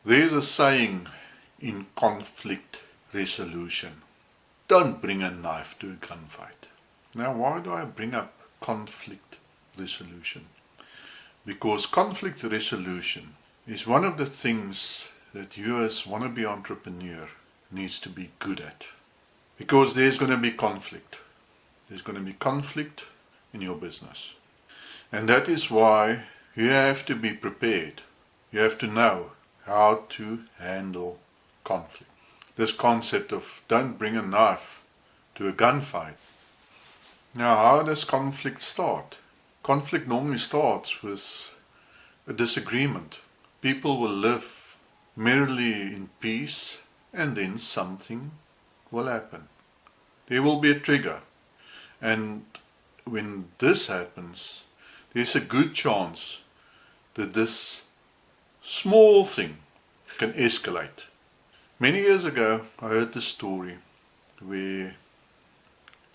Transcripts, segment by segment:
There's a saying in conflict resolution: don't bring a knife to a gunfight. Now, why do I bring up conflict resolution? Because conflict resolution is one of the things that you as wannabe entrepreneur needs to be good at. Because there's going to be conflict. There's going to be conflict in your business. And that is why you have to be prepared. You have to know how to handle conflict. This concept of don't bring a knife to a gunfight. Now, how does conflict start? Conflict normally starts with a disagreement. People will live merrily in peace, and then something will happen. There will be a trigger. And when this happens, there's a good chance that this small thing can escalate. Many years ago, I heard this story where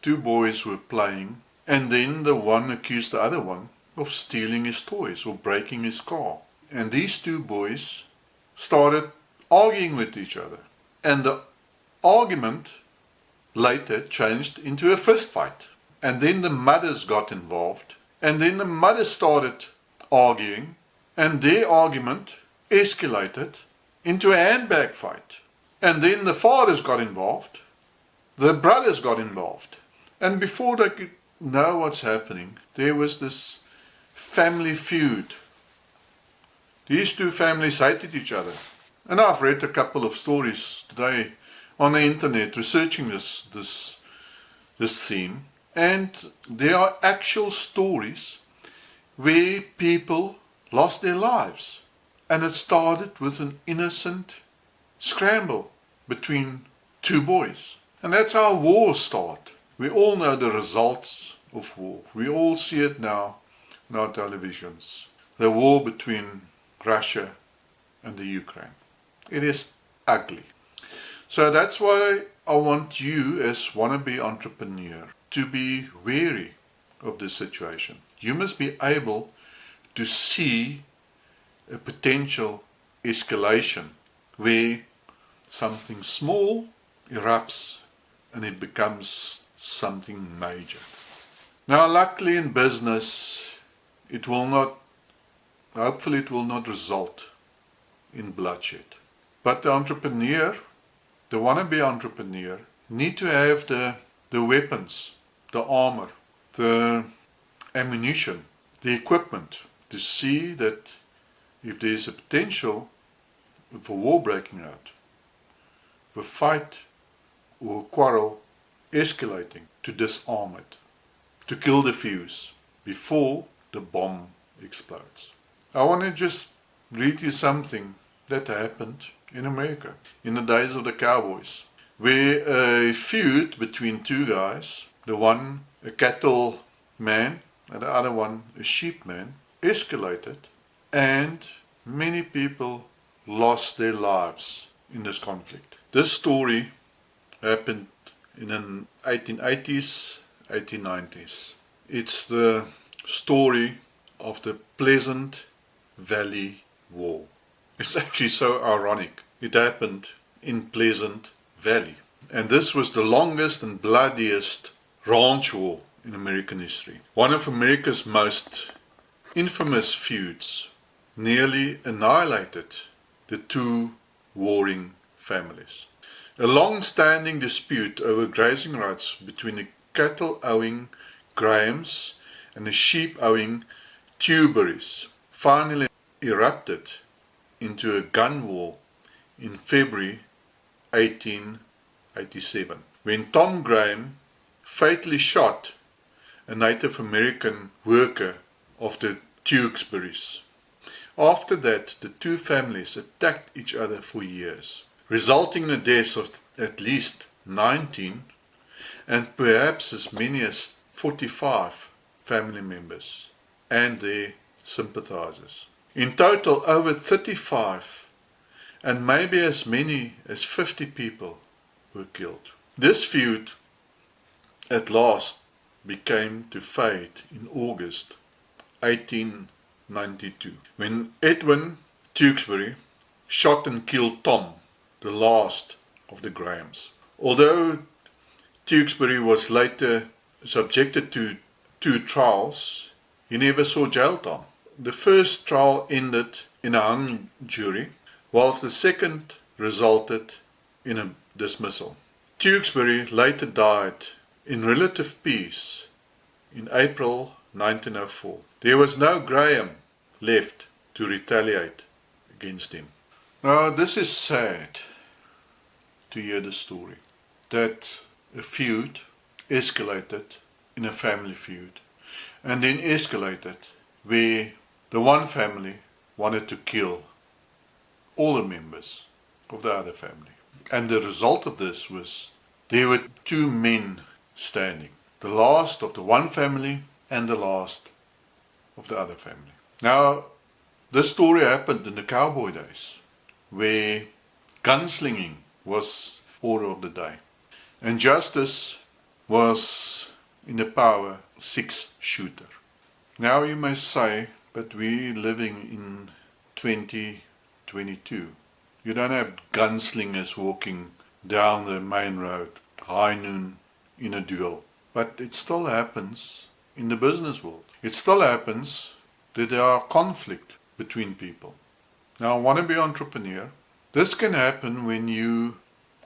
two boys were playing, and then the one accused the other one of stealing his toys or breaking his car. And these two boys started arguing with each other. And the argument later changed into a fist fight. And then the mothers got involved. And then the mothers started arguing. And their argument escalated into a handbag fight. And then the fathers got involved. The brothers got involved. And before they could know what's happening, there was this family feud. These two families hated each other. And I've read a couple of stories today on the internet researching this theme. And there are actual stories where people lost their lives. And it started with an innocent scramble between two boys. And that's how wars start. We all know the results of war. We all see it now on our televisions. The war between Russia and the Ukraine. It is ugly. So that's why I want you as wannabe entrepreneur to be wary of this situation. You must be able to see a potential escalation where something small erupts and it becomes something major. Now, luckily in business, hopefully it will not result in bloodshed. But the entrepreneur, the wannabe entrepreneur, need to have the weapons, the armor, the ammunition, the equipment to see that if there is a potential for war breaking out, for fight or quarrel escalating, to disarm it, to kill the fuse before the bomb explodes. I want to just read you something that happened in America in the days of the cowboys, where a feud between two guys, the one a cattle man and the other one a sheep man, escalated, and many people lost their lives in this conflict. This story happened in the 1880s, 1890s. It's the story of the Pleasant Valley War. It's actually so ironic. It happened in Pleasant Valley. And this was the longest and bloodiest ranch war in American history. One of America's most infamous feuds nearly annihilated the two warring families. A long-standing dispute over grazing rights between the cattle-owning Grahams and the sheep-owning Tuberys finally erupted into a gun war in February 1887, when Tom Graham fatally shot a Native American worker of the Tewksburys. After that, the two families attacked each other for years, resulting in the deaths of at least 19 and perhaps as many as 45 family members and their sympathizers. In total, over 35 and maybe as many as 50 people were killed. This feud at last became to fade in August 1892, when Edwin Tewksbury shot and killed Tom, the last of the Grahams. Although Tewkesbury was later subjected to 2 trials, he never saw jail time. The first trial ended in a hung jury, whilst the second resulted in a dismissal. Tewkesbury later died in relative peace in April 1904. There was no Graham left to retaliate against him. Now, this is sad to hear the story, that a feud escalated in a family feud, and then escalated where the one family wanted to kill all the members of the other family. And the result of this was there were 2 men standing, the last of the one family and the last of the other family. Now, this story happened in the cowboy days, where gunslinging was order of the day, and justice was in the power 6-shooter. Now you may say, but we're living in 2022. You don't have gunslingers walking down the main road, high noon, in a duel. But it still happens in the business world. It still happens that there are conflict between people. Now, Wannabe Entrepreneur, this can happen when you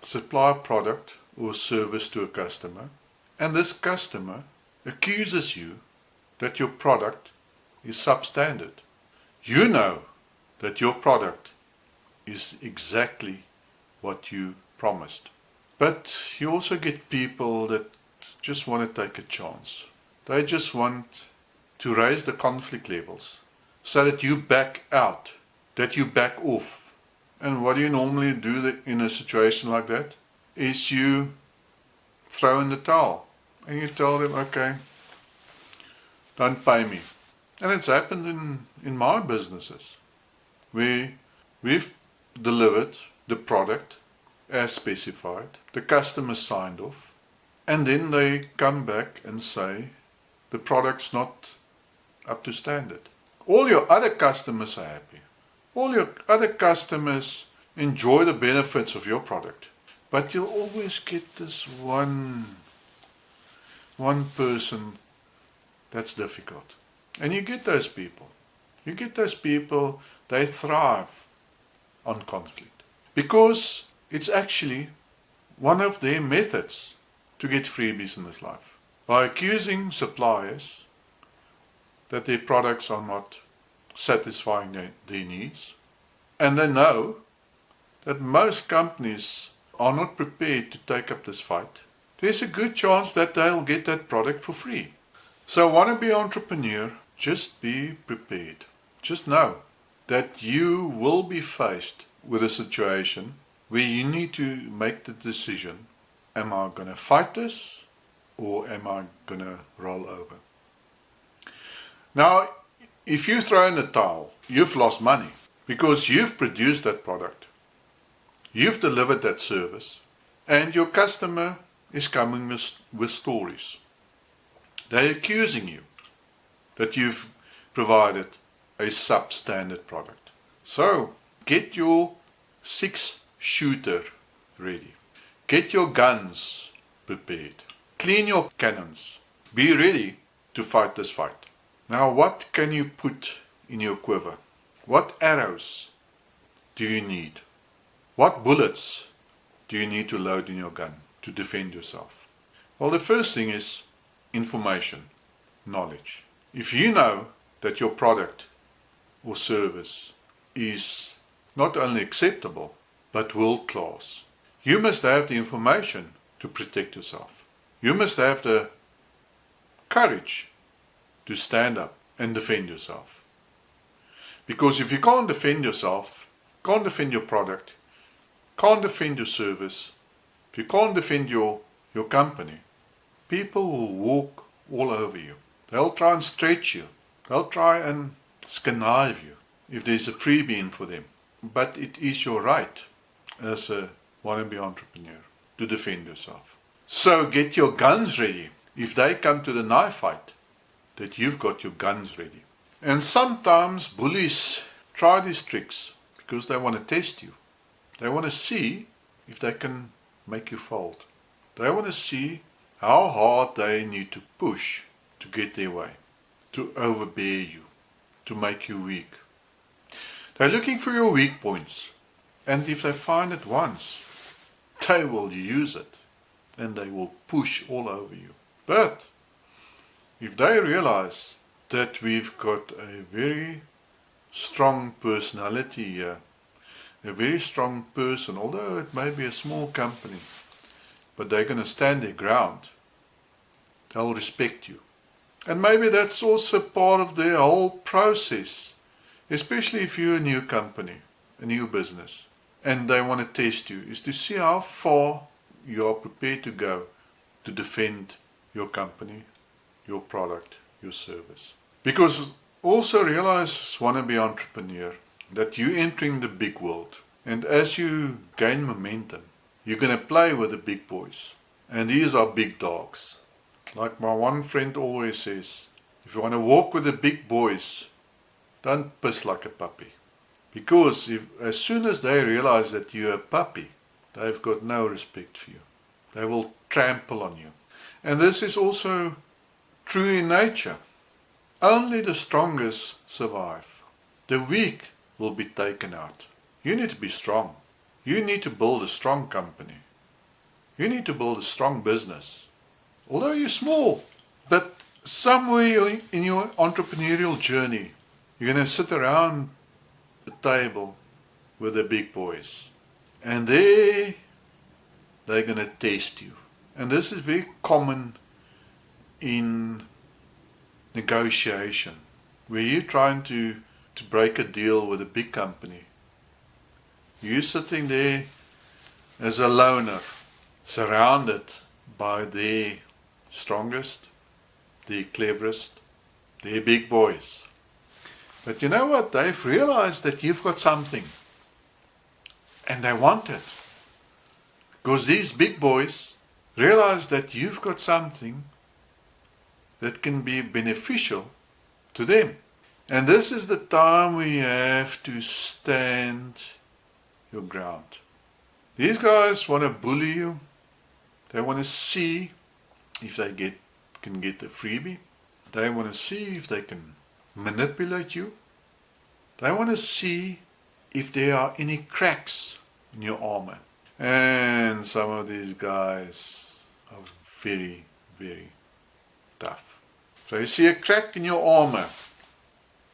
supply a product or service to a customer, and this customer accuses you that your product is substandard. You know that your product is exactly what you promised. But you also get people that just want to take a chance. They just want to raise the conflict levels so that you back out, that you back off. And what do you normally do in a situation like that? Is you throw in the towel and you tell them, okay, don't pay me. And it's happened in my businesses where we've delivered the product as specified, the customer signed off, and then they come back and say the product's not up to standard. All your other customers are happy. All your other customers enjoy the benefits of your product. But you'll always get this one person that's difficult. And you get those people. You get those people, they thrive on conflict. Because it's actually one of their methods to get freebies in this life. By accusing suppliers that their products are not satisfying their needs. And they know that most companies are not prepared to take up this fight. There's a good chance that they'll get that product for free. So Wannabe Entrepreneur, just be prepared. Just know that you will be faced with a situation where you need to make the decision, am I going to fight this or am I going to roll over? Now, if you throw in the towel, you've lost money because you've produced that product. You've delivered that service and your customer is coming with stories. They're accusing you that you've provided a substandard product. So, get your 6-shooter ready. Get your guns prepared. Clean your cannons. Be ready to fight this fight. Now, what can you put in your quiver? What arrows do you need? What bullets do you need to load in your gun to defend yourself? Well, the first thing is information, knowledge. If you know that your product or service is not only acceptable, but world class, you must have the information to protect yourself. You must have the courage to stand up and defend yourself. Because if you can't defend yourself, can't defend your product, can't defend your service, if you can't defend your company, people will walk all over you. They'll try and stretch you. They'll try and connive you if there's a freebie in for them. But it is your right as a wannabe entrepreneur to defend yourself. So get your guns ready. If they come to the knife fight, that you've got your guns ready. And sometimes bullies try these tricks because they want to test you. They want to see if they can make you fold. They want to see how hard they need to push to get their way, to overbear you, to make you weak. They're looking for your weak points, and if they find it once, they will use it, and they will push all over you. But if they realize that we've got a very strong personality here, a very strong person, although it may be a small company, but they're going to stand their ground, they'll respect you. And maybe that's also part of their whole process, especially if you're a new company, a new business, and they want to test you, is to see how far you are prepared to go to defend your company, your product, your service. Because also realize, Wannabe entrepreneur, that you're entering the big world. And as you gain momentum, you're going to play with the big boys. And these are big dogs. Like my one friend always says, if you want to walk with the big boys, don't piss like a puppy. Because as soon as they realize that you're a puppy, they've got no respect for you. They will trample on you. And this is also true in nature. Only the strongest survive. The weak will be taken out. You need to be strong. You need to build a strong company. You need to build a strong business. Although you're small, but somewhere in your entrepreneurial journey, you're going to sit around a table with the big boys. And they're going to test you. And this is very common in negotiation, where you're trying to break a deal with a big company. You're sitting there as a loner, surrounded by their strongest, their cleverest, their big boys. But you know what? They've realized that you've got something. And they want it. Because these big boys realize that you've got something that can be beneficial to them. And this is the time we have to stand your ground. These guys want to bully you. They want to see if they can get a freebie. They want to see if they can manipulate you. They want to see if there are any cracks in your armor. And some of these guys are very, very tough. So you see a crack in your armor,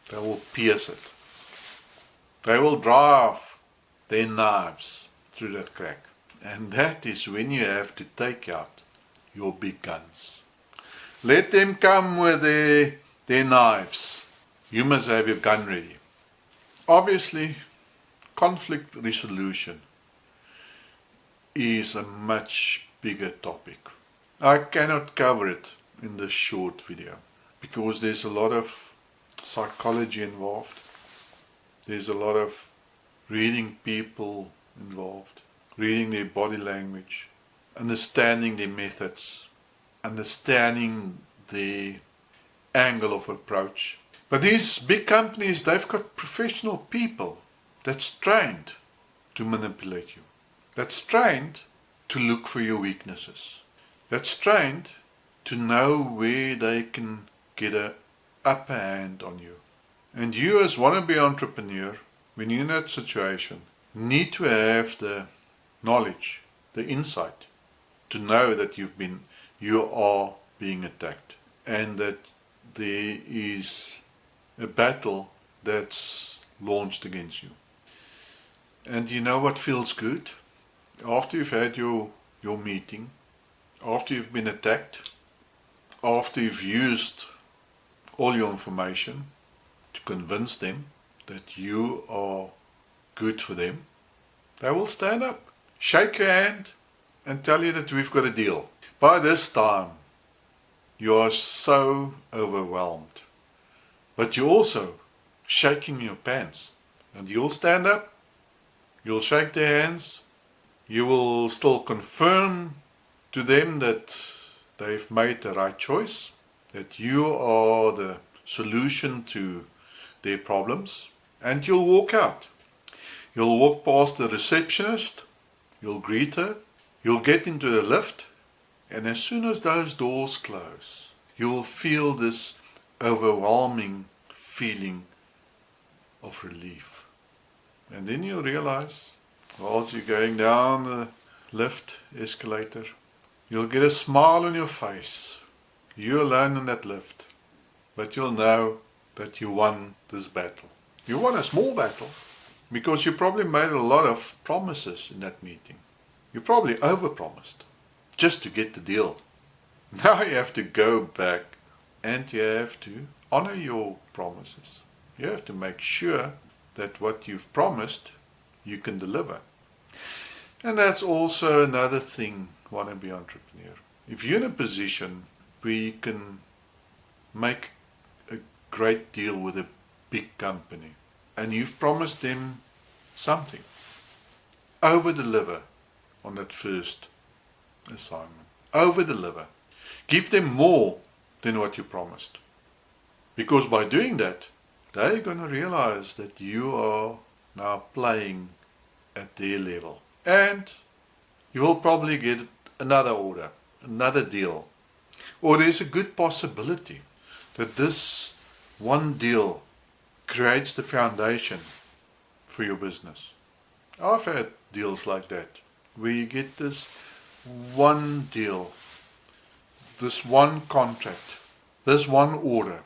they will pierce it. They will drive their knives through that crack. And that is when you have to take out your big guns. Let them come with their knives. You must have your gun ready. Obviously, conflict resolution is a much bigger topic. I cannot cover it in this short video because there's a lot of psychology involved. There's a lot of reading people involved, reading their body language, understanding their methods, understanding the angle of approach. But these big companies, they've got professional people that's trained to manipulate you, that's trained to look for your weaknesses, that's trained to know where they can get an upper hand on you. And you as wannabe entrepreneur, when you're in that situation, need to have the knowledge, the insight, to know that you are being attacked and that there is a battle that's launched against you. And you know what feels good? After you've had your meeting, after you've been attacked, after you've used all your information to convince them that you are good for them, they will stand up, shake your hand, and tell you that we've got a deal. By this time, you are so overwhelmed, but you're also shaking your pants. And you'll stand up, you'll shake their hands, you will still confirm to them that they've made the right choice, that you are the solution to their problems, and you'll walk out. You'll walk past the receptionist, you'll greet her, you'll get into the lift, and as soon as those doors close, you'll feel this overwhelming feeling of relief. And then you'll realize, whilst you're going down the lift, escalator, you'll get a smile on your face. You're alone in that lift, but you'll know that you won this battle. You won a small battle because you probably made a lot of promises in that meeting. You probably overpromised just to get the deal. Now you have to go back and you have to honor your promises. You have to make sure that what you've promised, you can deliver. And that's also another thing, Wannabe entrepreneur. If you're in a position where you can make a great deal with a big company and you've promised them something, over-deliver on that first assignment. Over-deliver. Give them more than what you promised. Because by doing that, they're going to realize that you are now playing at their level. And you will probably get another order, another deal. Or there's a good possibility that this one deal creates the foundation for your business. I've had deals like that, where you get this one deal, this one contract, this one order,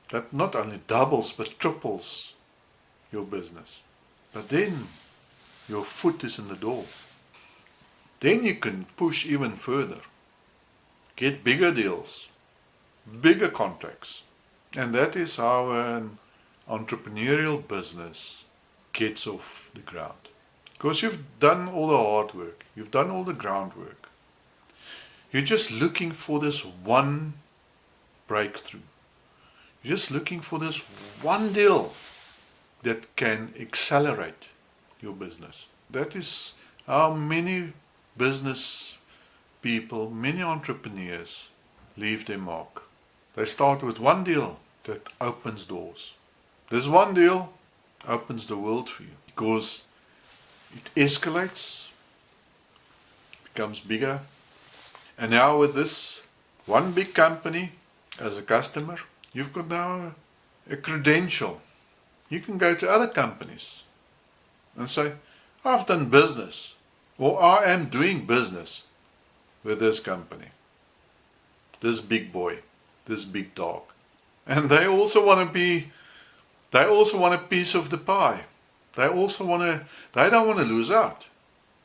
that not only doubles but triples your business. But then your foot is in the door. Then you can push even further. Get bigger deals, bigger contracts. And that is how an entrepreneurial business gets off the ground. Because you've done all the hard work, you've done all the groundwork. You're just looking for this one breakthrough. You're just looking for this one deal that can accelerate your business. That is how many business people, many entrepreneurs leave their mark. They start with one deal that opens doors. This one deal opens the world for you because it escalates, becomes bigger. And now with this one big company as a customer, you've got now a credential. You can go to other companies and say, I've done business, or I am doing business with this company, this big boy, this big dog. And they also want a piece of the pie. They don't want to lose out.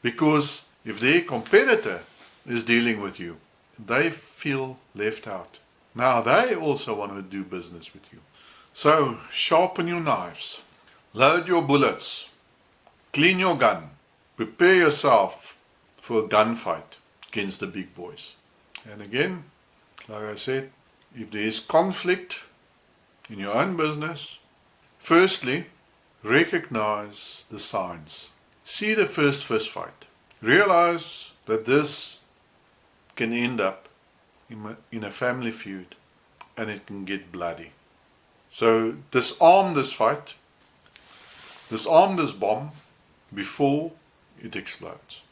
Because if their competitor is dealing with you, they feel left out. Now they also want to do business with you. So sharpen your knives, load your bullets, clean your gun, prepare yourself for a gunfight against the big boys. And again, like I said, if there is conflict in your own business, firstly, recognize the signs. See the first fist fight. Realize that this can end up in a family feud and it can get bloody. So disarm this fight, disarm this bomb before it explodes.